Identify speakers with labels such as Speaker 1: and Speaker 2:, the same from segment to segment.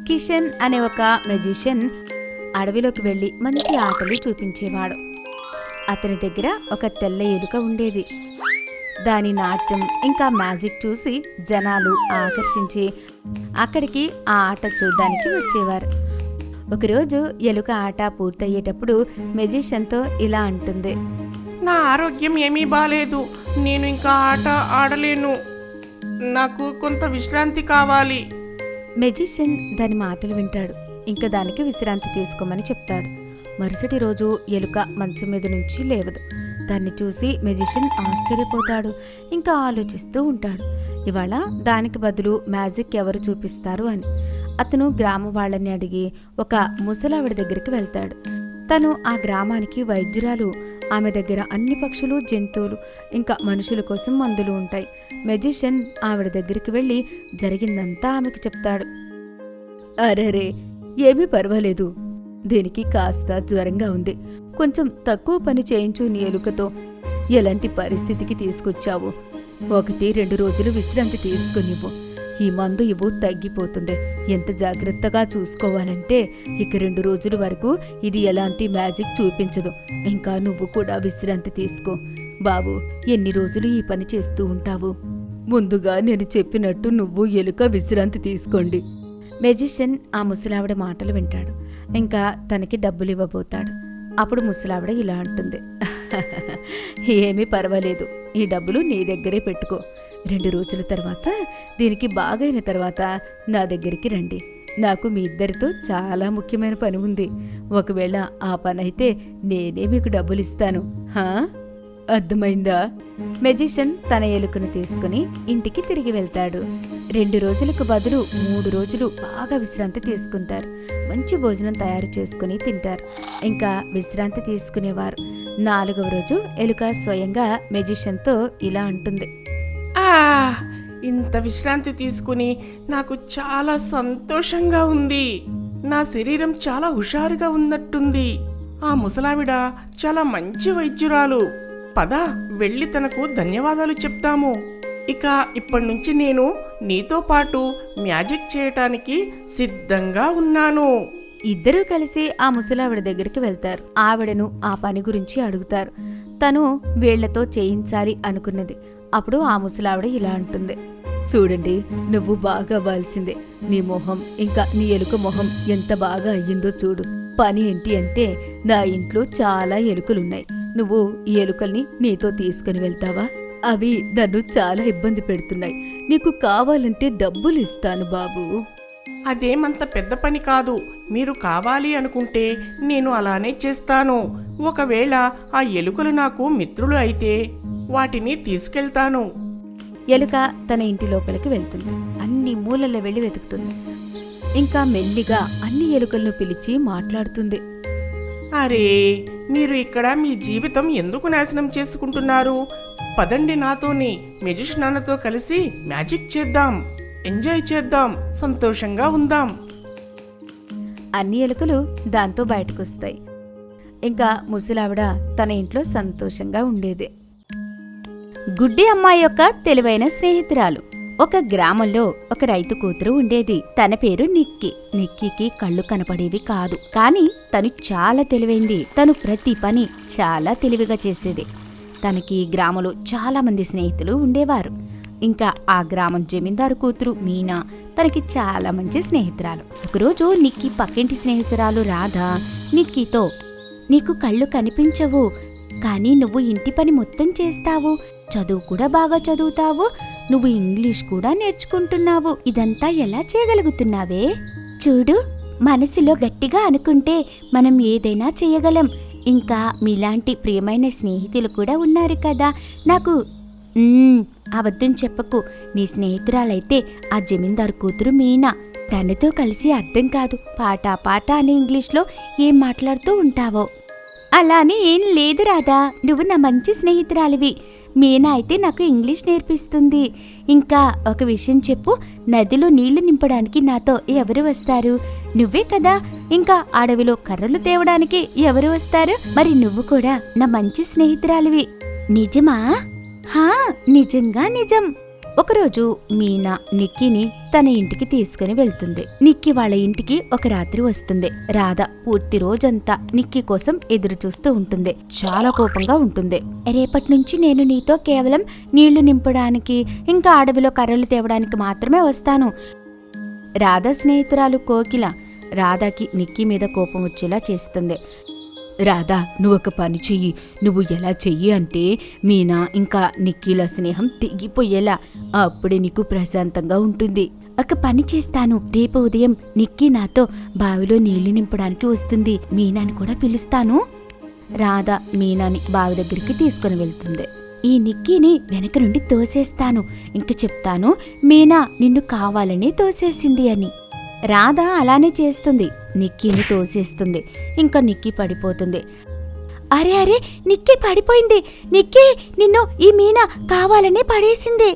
Speaker 1: కిషన్ అనే ఒక మెజిషియన్ అడవిలోకి వెళ్ళి మంచి ఆటలు చూపించేవాడు. అతని దగ్గర ఒక తెల్ల ఎలుక ఉండేది. దాని నాట్యం ఇంకా మ్యాజిక్ చూసి జనాలు ఆకర్షించి అక్కడికి ఆ ఆట చూడ్డానికి వచ్చేవారు. ఒకరోజు ఎలుక ఆట పూర్తయ్యేటప్పుడు మెజిషియన్తో ఇలా అంటుంది,
Speaker 2: నా ఆరోగ్యం ఏమీ బాలేదు, నేను ఇంకా ఆట ఆడలేను, నాకు కొంత విశ్రాంతి కావాలి.
Speaker 1: మెజిషియన్ దాని మాటలు వింటాడు. ఇంకా దానికి విశ్రాంతి తీసుకోమని చెప్తాడు. మరుసటి రోజు ఎలుక మంచం మీద నుంచి లేవదు. దాన్ని చూసి మెజిషియన్ ఆశ్చర్యపోతాడు. ఇంకా ఆలోచిస్తూ ఉంటాడు, ఇవాళ దానికి బదులు మ్యాజిక్ ఎవరు చూపిస్తారు అని. అతను గ్రామ వాళ్ళని అడిగి ఒక ముసలావిడ దగ్గరికి వెళ్తాడు. తను ఆ గ్రామానికి వైద్యురాలు. ఆమె దగ్గర అన్ని పక్షులు, జంతువులు ఇంకా మనుషుల కోసం మందులు ఉంటాయి. మెజిషియన్ ఆవిడ దగ్గరికి వెళ్ళి జరిగిందంతా ఆమెకు చెప్తాడు. అరెరే, ఏమీ పర్వాలేదు, దీనికి కాస్త జ్వరంగా ఉంది, కొంచెం తక్కువ పని చేయించు నీ ఎలుకతో. ఎలాంటి పరిస్థితికి తీసుకొచ్చావు? 1-2 రోజులు విశ్రాంతి తీసుకునివ్వు, ఈ మందు ఇవ్వు, తగ్గిపోతుంది. ఎంత జాగ్రత్తగా చూసుకోవాలంటే ఇక 2 రోజుల వరకు ఇది ఎలాంటి మ్యాజిక్ చూపించదు. ఇంకా నువ్వు కూడా విశ్రాంతి తీసుకో. బాబు, ఎన్ని రోజులు ఈ పని చేస్తూ ఉంటావు? ముందుగా నేను చెప్పినట్టు నువ్వు ఎలుక విశ్రాంతి తీసుకోండి. మెజిషియన్ ఆ ముసలావిడ మాటలు వింటాడు. ఇంకా తనకి డబ్బులు ఇవ్వబోతాడు. అప్పుడు ముసలావిడ ఇలా అంటుంది, ఏమీ పర్వాలేదు, ఈ డబ్బులు నీ దగ్గరే పెట్టుకో. 2 రోజుల తర్వాత దీనికి బాగైన తర్వాత నా దగ్గరికి రండి. నాకు మీ ఇద్దరితో చాలా ముఖ్యమైన పని ఉంది. ఒకవేళ ఆ పని అయితే నేనే మీకు డబ్బులు ఇస్తాను. అర్థమైందా? మెజిషియన్ తన ఎలుకను తీసుకుని ఇంటికి తిరిగి వెళ్తాడు. 2 రోజులకు బదులు 3 రోజులు బాగా విశ్రాంతి తీసుకుంటారు. మంచి భోజనం తయారు చేసుకుని తింటారు. ఇంకా విశ్రాంతి తీసుకునేవారు. 4వ రోజు ఎలుక స్వయంగా మెజిషియన్తో ఇలా అంటుంది,
Speaker 2: ఇంత విశ్రాంతి తీసుకుని నాకు చాలా సంతోషంగా ఉంది. నా శరీరం చాలా హుషారుగా ఉన్నట్టుంది. ఆ ముసలావిడ చాలా మంచి వైద్యురాలు. పద, వెళ్ళి తనకు ధన్యవాదాలు చెప్తాము. ఇక ఇప్పటి నుంచి నేను నీతో పాటు మ్యాజిక్ చేయటానికి సిద్ధంగా ఉన్నాను.
Speaker 1: ఇద్దరూ కలిసి ఆ ముసలావిడ దగ్గరికి వెళ్తారు. ఆవిడను ఆ పని గురించి అడుగుతారు. తను వీళ్లతో చేయించాలి అనుకున్నది. అప్పుడు ఆ ముసలావిడ ఇలా అంటుంది, చూడండి, నువ్వు బాగా అవ్వాల్సిందే. నీ మొహం ఇంకా నీ ఎలుక మొహం ఎంత బాగా అయ్యిందో చూడు. పని ఏంటి అంటే, నా ఇంట్లో చాలా ఎలుకలున్నాయి. నువ్వు ఈ ఎలుకల్ని నీతో తీసుకుని వెళ్తావా? అవి నన్ను చాలా ఇబ్బంది పెడుతున్నాయి. నీకు కావాలంటే డబ్బులు ఇస్తాను బాబు.
Speaker 2: అదేమంత పెద్ద పని కాదు. మీరు కావాలి అనుకుంటే నేను అలానే చేస్తాను. ఒకవేళ ఆ ఎలుకలు నాకు మిత్రులు అయితే వాటిని తీసుకెళ్తాను.
Speaker 1: ఎలుక తన ఇంటి లోపలికి వెళ్తుంది. అన్ని మూలల్లో వెళ్ళి వెతుకుతుంది. ఇంకా మెల్లిగా అన్ని ఎలుకలను పిలిచి మాట్లాడుతుంది.
Speaker 2: అరే, మీరు ఇక్కడ మీ జీవితం ఎందుకు నాశనం చేసుకుంటున్నారు? పదండి, నాతోని మెజిషియన్ అన్నతో కలిసి మ్యాజిక్ చేద్దాం, ఎంజాయ్ చేద్దాం, సంతోషంగా ఉందాం.
Speaker 1: అన్ని ఎలుకలు దాంతో బయటకొస్తాయి. ఇంకా ముసలావిడ తన ఇంట్లో సంతోషంగా ఉండేది. గుడ్డి అమ్మాయి యొక్క తెలివైన స్నేహితురాలు. ఒక గ్రామంలో ఒక రైతు కూతురు ఉండేది. తన పేరు నిక్కీ. నిక్కీకి కళ్ళు కనపడేవి కాదు, కానీ తను చాలా తెలివైంది. తను ప్రతి పని చాలా తెలివిగా చేసేది. తనకి గ్రామంలో చాలా మంది స్నేహితులు ఉండేవారు. ఇంకా ఆ గ్రామం జమీందారు కూతురు మీనా తనకి చాలా మంచి స్నేహితురాలు. ఒకరోజు నిక్కీ పక్కింటి స్నేహితురాలు రాధ నిక్కీతో, నీకు కళ్ళు కనిపించవు, కానీ నువ్వు ఇంటి పని మొత్తం చేస్తావు, చదువు కూడా బాగా చదువుతావు, నువ్వు ఇంగ్లీష్ కూడా నేర్చుకుంటున్నావు, ఇదంతా ఎలా చేయగలుగుతున్నావే? చూడు, మనసులో గట్టిగా అనుకుంటే మనం ఏదైనా చేయగలం. ఇంకా మీలాంటి ప్రియమైన స్నేహితులు కూడా ఉన్నారు కదా నాకు. అబద్ధం చెప్పకు, నీ స్నేహితురాలైతే ఆ జమీందారు కూతురు మీనా. తనతో కలిసి అర్థం కాదు, పాట పాట అని ఇంగ్లీష్లో ఏం మాట్లాడుతూ ఉంటావో. అలా అని ఏం లేదు రాధా, నువ్వు నా మంచి స్నేహితురాలివి. మీనా అయితే నాకు ఇంగ్లీష్ నేర్పిస్తుంది. ఇంకా ఒక విషయం చెప్పు, నదిలో నీళ్లు నింపడానికి నాతో ఎవరు వస్తారు? నువ్వే కదా. ఇంకా అడవిలో కర్రలు తేవడానికి ఎవరు వస్తారు? మరి నువ్వు కూడా నా మంచి స్నేహితురాలివి. నిజమా? నిజంగా నిజం. ఒకరోజు మీనా నిక్కీని తన ఇంటికి తీసుకుని వెళ్తుంది. నిక్కీ వాళ్ళ ఇంటికి ఒక రాత్రి వస్తుంది. రాధ పూర్తి రోజంతా నిక్కీ కోసం ఎదురు చూస్తూ ఉంటుంది. చాలా కోపంగా ఉంటుంది. రేపటి నుంచి నేను నీతో కేవలం నీళ్లు నింపడానికి ఇంకా అడవిలో కర్రలు తేవడానికి మాత్రమే వస్తాను. రాధ స్నేహితురాలు కోకిల రాధాకి నిక్కీ మీద కోపం వచ్చేలా చేస్తుంది. రాధా, నువ్వొక పని చెయ్యి. నువ్వు ఎలా చెయ్యి అంటే మీనా ఇంకా నిక్కీల స్నేహం తెగిపోయేలా. అప్పుడే నీకు ప్రశాంతంగా ఉంటుంది. ఒక పని చేస్తాను. రేపు ఉదయం నిక్కీ నాతో బావిలో నీళ్లు నింపడానికి వస్తుంది. మీనాని కూడా పిలుస్తాను. రాధ మీనాని బావి దగ్గరికి తీసుకుని వెళ్తుంది. ఈ నిక్కీని వెనక నుండి తోసేస్తాను. ఇంక చెప్తాను, మీనా నిన్ను కావాలని తోసేసింది అని. రాధ అలానే చేస్తుంది. నిక్కీని తోసేస్తుంది. ఇంకా నిక్కీ పడిపోతుంది. అరే అరే, నిక్కీ పడిపోయింది. నిక్కీ, నిన్ను ఈ మీనా కావాలనే పడేసింది.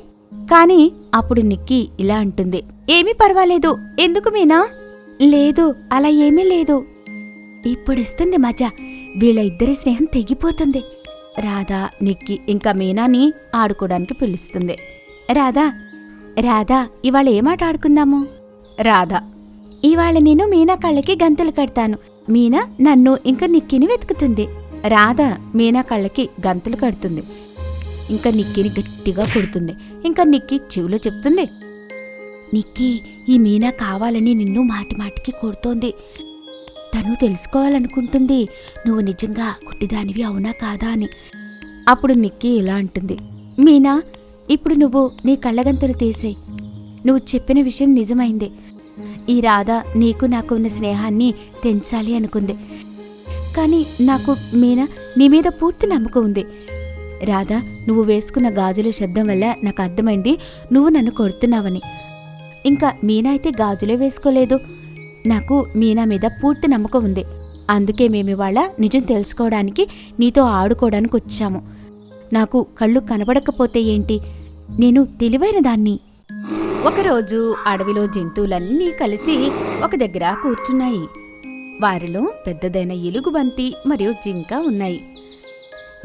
Speaker 1: కాని అప్పుడు నిక్కీ ఇలా అంటుంది, ఏమీ పర్వాలేదు. ఎందుకు మీనా? లేదు, అలా ఏమీ లేదు. ఇప్పుడిస్తుంది మజా. వీళ్ళ ఇద్దరి స్నేహం తెగిపోతుంది. రాధా నిక్కీ ఇంకా మీనాని ఆడుకోవడానికి పిలుస్తుంది. రాధా రాధా ఇవాళ ఏమాట ఆడుకుందాము? రాధా, ఇవాళ నేను మీనా కళ్ళకి గంతలు కడతాను. మీనా నన్ను ఇంకా నిక్కీని వెతుకుతుంది. రాధ మీనా కళ్ళకి గంతలు కడుతుంది. ఇంకా నిక్కీని గట్టిగా కొడుతుంది. ఇంకా నిక్కీ చెవిలో చెప్తుంది, నిక్కీ, ఈ మీనా కావాలని నిన్ను మాటి మాటికి కొడుతోంది. తను తెలుసుకోవాలనుకుంటుంది నువ్వు నిజంగా గుడ్డిదానివి అవునా కాదా అని. అప్పుడు నిక్కీ ఇలా అంటుంది, మీనా, ఇప్పుడు నువ్వు నీ కళ్ళగంతలు తీసేయ్. నువ్వు చెప్పిన విషయం నిజమైంది. ఈ రాధ నీకు నాకు ఉన్న స్నేహాన్ని తెంచాలి అనుకుంది. కానీ నాకు మీనా నీ మీద పూర్తి నమ్మకం ఉంది. రాధా, నువ్వు వేసుకున్న గాజుల శబ్దం వల్ల నాకు అర్థమైంది నువ్వు నన్ను కొడుతున్నావని. ఇంకా మీనా అయితే గాజులే వేసుకోలేదు. నాకు మీనా మీద పూర్తి నమ్మకం ఉంది. అందుకే మేమివాళ నిజం తెలుసుకోవడానికి నీతో ఆడుకోవడానికి వచ్చాము. నాకు కళ్ళు కనబడకపోతే ఏంటి, నేను తెలివైన దాన్ని. ఒకరోజు అడవిలో జంతువులన్నీ కలిసి ఒక దగ్గర కూర్చున్నాయి. వారిలో పెద్దదైన ఎలుగుబంటి మరియు జింక ఉన్నాయి.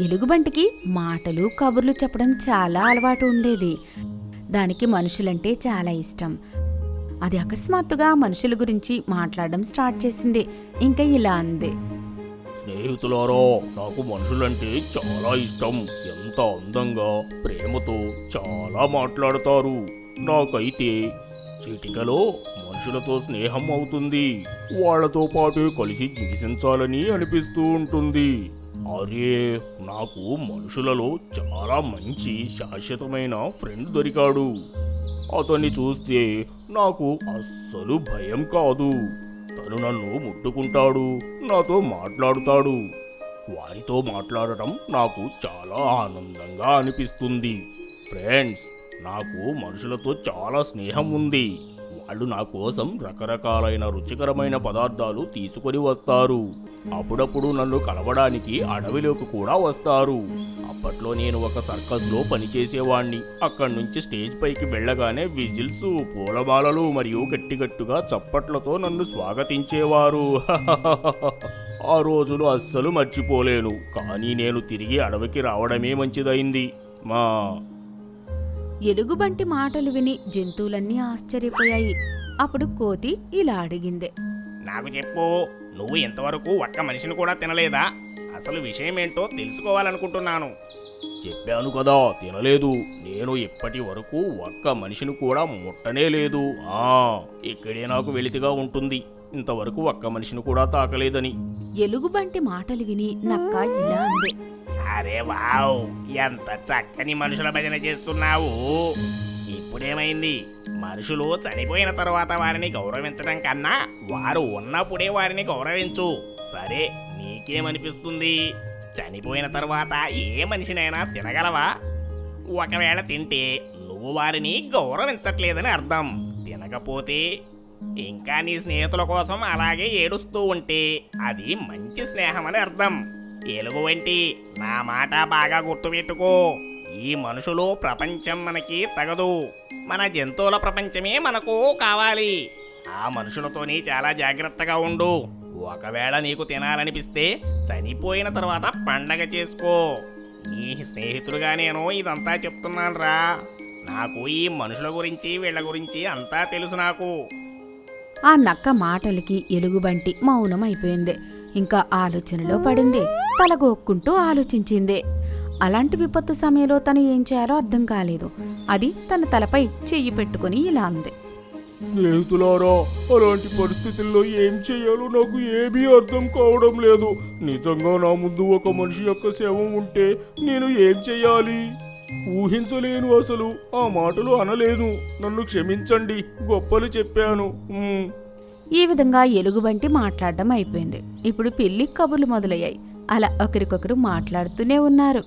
Speaker 1: ఎలుగుబంటికి మాటలు కబుర్లు చెప్పడం చాలా అలవాటు ఉండేది. దానికి మనుషులంటే చాలా ఇష్టం. అది అకస్మాత్తుగా మనుషుల గురించి మాట్లాడడం స్టార్ట్ చేసింది. ఇంకా ఇలా అంది,
Speaker 3: స్నేహితులారా, నాకు మనుషులంటే చాలా ఇష్టం. ఎంత అందంగా ప్రేమతో చాలా మాట్లాడతారు. నాకైతే చిటికలో మనుషులతో స్నేహం అవుతుంది. వాళ్లతో పాటు కలిసి నివసించాలని అనిపిస్తూ ఉంటుంది. అరే, నాకు మనుషులలో చాలా మంచి శాశ్వతమైన ఫ్రెండ్ దొరికాడు. అతన్ని చూస్తే నాకు అస్సలు భయం కాదు. తను నన్ను ముట్టుకుంటాడు, నాతో మాట్లాడుతాడు. వారితో మాట్లాడటం నాకు చాలా ఆనందంగా అనిపిస్తుంది. ఫ్రెండ్స్, నాకు మనుషులతో చాలా స్నేహం ఉంది. వాళ్ళు నా కోసం రకరకాలైన రుచికరమైన పదార్థాలు తీసుకొని వస్తారు. అప్పుడప్పుడు నన్ను కలవడానికి అడవిలోకి కూడా వస్తారు. అప్పట్లో నేను ఒక సర్కస్లో పనిచేసేవాణ్ణి. అక్కడి నుంచి స్టేజ్ పైకి వెళ్ళగానే విజిల్స్, పూలమాలలు మరియు గట్టిగట్టుగా చప్పట్లతో నన్ను స్వాగతించేవారు. ఆ రోజులు అస్సలు మర్చిపోలేను. కానీ నేను తిరిగి అడవికి రావడమే మంచిదైంది.
Speaker 1: ఎలుగుబంటి మాటలు విని జంతువులన్నీ ఆశ్చర్యపోయాయి. అప్పుడు కోతి ఇలా అడిగింది,
Speaker 2: నాకు చెప్పు, నువ్వు ఇంతవరకు ఒక్క మనిషిని కూడా తినలేదా? అసలు విషయమేంటో తెలుసుకోవాలనుకుంటున్నాను.
Speaker 3: చెప్పాను కదా, తినలేదు. నేను ఇప్పటి వరకు ఒక్క మనిషిని కూడా ముట్టనే లేదు. ఇక్కడే నాకు వెలితిగా ఉంటుంది. ఇంతవరకు ఒక్క మనిషిని కూడా తాకలేదని.
Speaker 1: ఎలుగుబంటి మాటలు విని నక్క ఇలా అంది,
Speaker 2: అరే వావ్, ఎంత చక్కని మనుషుల భజన చేస్తున్నావు. ఇప్పుడేమైంది? మనుషులు చనిపోయిన తర్వాత వారిని గౌరవించడం కన్నా వారు ఉన్నప్పుడే వారిని గౌరవించు. సరే, నీకేమనిపిస్తుంది? చనిపోయిన తర్వాత ఏ మనిషినైనా తినగలవా? ఒకవేళ తింటే నువ్వు వారిని గౌరవించట్లేదని అర్థం. తినకపోతే ఇంకా నీ స్నేహితుల కోసం అలాగే ఏడుస్తూ ఉంటే అది మంచి స్నేహం అని అర్థం. ఎలుగు వంటి నా మాట బాగా గుర్తుపెట్టుకో. ఈ మనుషులు ప్రపంచం మనకి తగదు. మన జంతువుల ప్రపంచమే మనకు కావాలి. ఆ మనుషులతోని చాలా జాగ్రత్తగా ఉండు. ఒకవేళ నీకు తినాలనిపిస్తే చనిపోయిన తర్వాత పండగ చేసుకో. నీ స్నేహితుడుగా నేను ఇదంతా చెప్తున్నాను రా.
Speaker 3: నాకు ఈ మనుషుల గురించి వీళ్ళ గురించి అంతా తెలుసు నాకు.
Speaker 1: ఆ నక్క మాటలకి ఎలుగుబంటి మౌనం అయిపోయింది. ఇంకా ఆలోచనలో పడింది. తలగొక్కుంటూ ఆలోచించింది. అలాంటి విపత్తు సమయంలో తను ఏం చేయాలో అర్థం కాలేదు. అది తన తలపై చెయ్యి పెట్టుకుని ఇలా అంది.
Speaker 3: స్నేహితులారా, అలాంటి పరిస్థితుల్లో ఏం చేయాలో నాకు ఏమీ అర్థం కావడం లేదు. నిజంగా నా ముందు ఒక మనిషి యొక్క శవం ఉంటే నేను ఏం చెయ్యాలి? ఊహించలేను, అసలు ఆ మాటలు అనలేను. నన్ను క్షమించండి, గొప్పలు చెప్పాను.
Speaker 1: ఈ విధంగా ఎలుగుబంటి మాట్లాడడం అయిపోయింది. ఇప్పుడు పిల్లి కబుర్లు మొదలయ్యాయి. అలా ఒకరికొకరు మాట్లాడుతూనే ఉన్నారు.